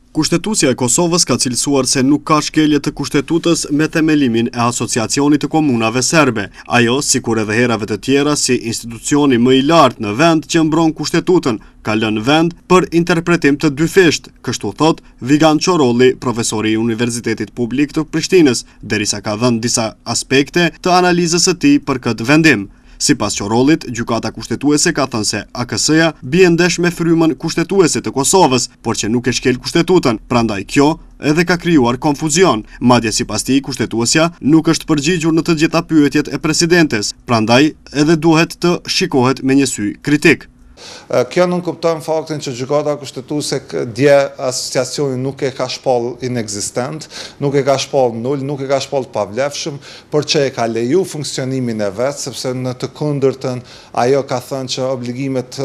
Kushtetuesja e Kosovës ka cilësuar se nuk ka shkelje të kushtetutës me themelimin e Asociacionit të Komunave Serbe. Ajo, sikur edhe herave të tjera, si institucioni më i lartë në vend që mbron kushtetutën, ka lënë vend për interpretim të dyfisht, kështu thot Vigan Qorolli, profesori i Universitetit Publik të Prishtinës, derisa ka dhënë disa aspekte të analizës së tij për këtë vendim. Sipas Qorollit, gjykata kushtetuese ka thënë se AKS-ja bie ndesh me frymën kushtetuese të Kosovës, por që nuk e shkel kushtetutën, prandaj kjo edhe ka krijuar konfuzion. Madje sipas tij, kushtetuesja nuk është përgjigjur në të gjitha pyetjet e presidentes, prandaj edhe duhet të shikohet me një sy kritik. Kjo nuk kupton faktin që gjykata kushtetuese dje asociacioni nuk e ka shpall inekzistent, nuk e ka shpall nul, nuk e ka shpall të pavlefshëm, por që e ka leju funksionimin e vet, sepse në të kundërtën ajo ka thënë që obligimet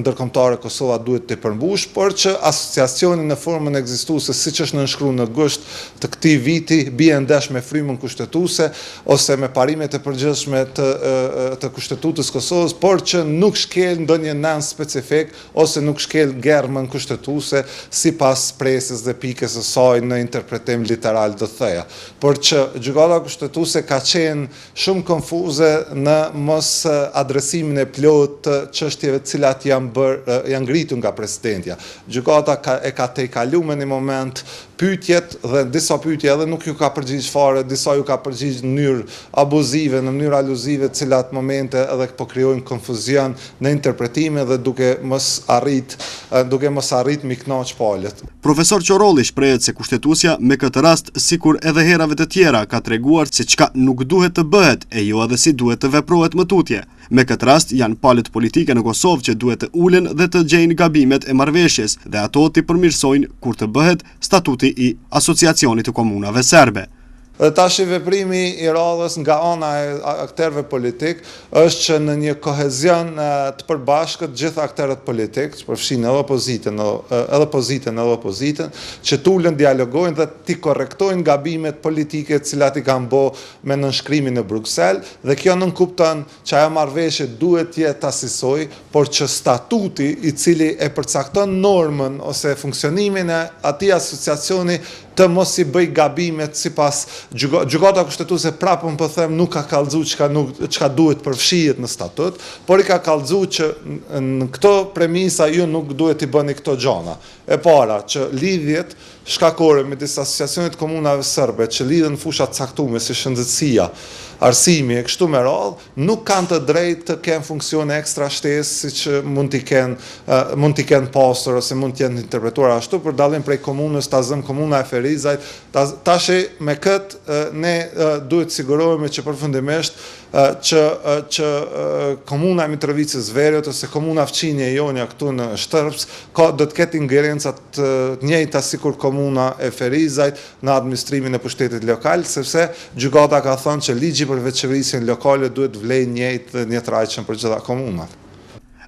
ndërkombëtare Kosova duhet të përmbush, por që asociacioni në formën ekzistuese, siç është nënshkruar në gusht të këtij viti, bie ndesh me frymën kushtetuese ose me parimet e përgjithshme të Kushtetutës Kosovës, por që nuk shkel ndonjë specifik ose nuk shkel germën kushtetuese sipas presës dhe pikës së saj në interpretim literal do thëja. Por që gjykata kushtetuese ka qenë shumë konfuze në mos adresimin e plot të çështjeve të cilat janë ngritur nga presidentja. Gjykata e ka tejkaluar në një moment pyetjet dhe disa pyetje edhe nuk ju ka përgjigj fare, disa ju ka përgjigj në mënyrë abuzive, në mënyrë aluzive, të cilat momente edhe po krijojnë konfuzion në interpretime dhe duke mos arrit mi kënaq palët. Profesor Qorolli shprehet se kushtetuesja me këtë rast, sikur edhe herave të tjera, ka treguar se çka nuk duhet të bëhet e jo edhe si duhet të veprohet më tutje. Me këtë rast janë palët politike në Kosovë që duhet të ulen dhe të gjejnë gabimet e marrëveshjes dhe ato të përmirësojnë kur të bëhet statuti i Asociacionit të Komunave Serbe. Tash veprimi i radhës nga ana e aktorëve politik është që në një kohezion të përbashkët gjithë aktorët politik, që përfshin edhe pozitën edhe opozitën, që tulen dialogojnë dhe t'i korrektojnë gabimet politike të cilat i kanë bë me nënshkrimin në Bruksel, dhe kjo nënkupton që ajo marrëveshje duhet të jetë asisoj, por që statuti i cili e përcakton normën ose funksionimin e atij asociacioni të mos i bëj gabimet sipas gjykata kushtetuese prapë po them nuk ka kallëzuar çka duhet përfshihet në statut, por i ka kallëzuar që në këto premisa ju nuk duhet i bëni këto gjëra. E para që lidhjet shkakore me disa asociacione të komunave serbe që lidhen në fusha të caktuara si shëndetësia, arsimi e kështu me radhë, nuk kanë të drejtë të kenë funksione ekstra shtesë siç mund t'i kenë pasur ose mund të jenë interpretuar ashtu, për dallim prej komunës ta zëm komuna e Ferizajt. Tash me këtë ne duhet sigurohemi që përfundimisht që komuna e Mitrovicës Veriut ose komuna Fqinje e Jonja këtu në Shtërps do të ketë ingerenca të njëjta sikur komuna e Ferizajt në administrimin e pushtetit lokal, sepse gjykata ka thënë që ligji për veçërisjen lokale duhet vlejë njëjtë dhe njëtrajtshëm për gjitha komunat.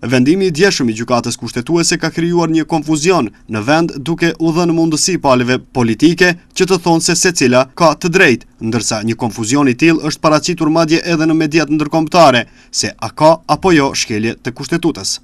Vendimi i djeshëm i gjykatës kushtetuese ka krijuar një konfuzion në vend duke u dhënë mundësi palëve politike që të thonë se secila ka të drejtë, ndërsa një konfuzion i tillë është paraqitur madje edhe në mediat ndërkombëtare, se a ka apo jo shkelje të kushtetutës.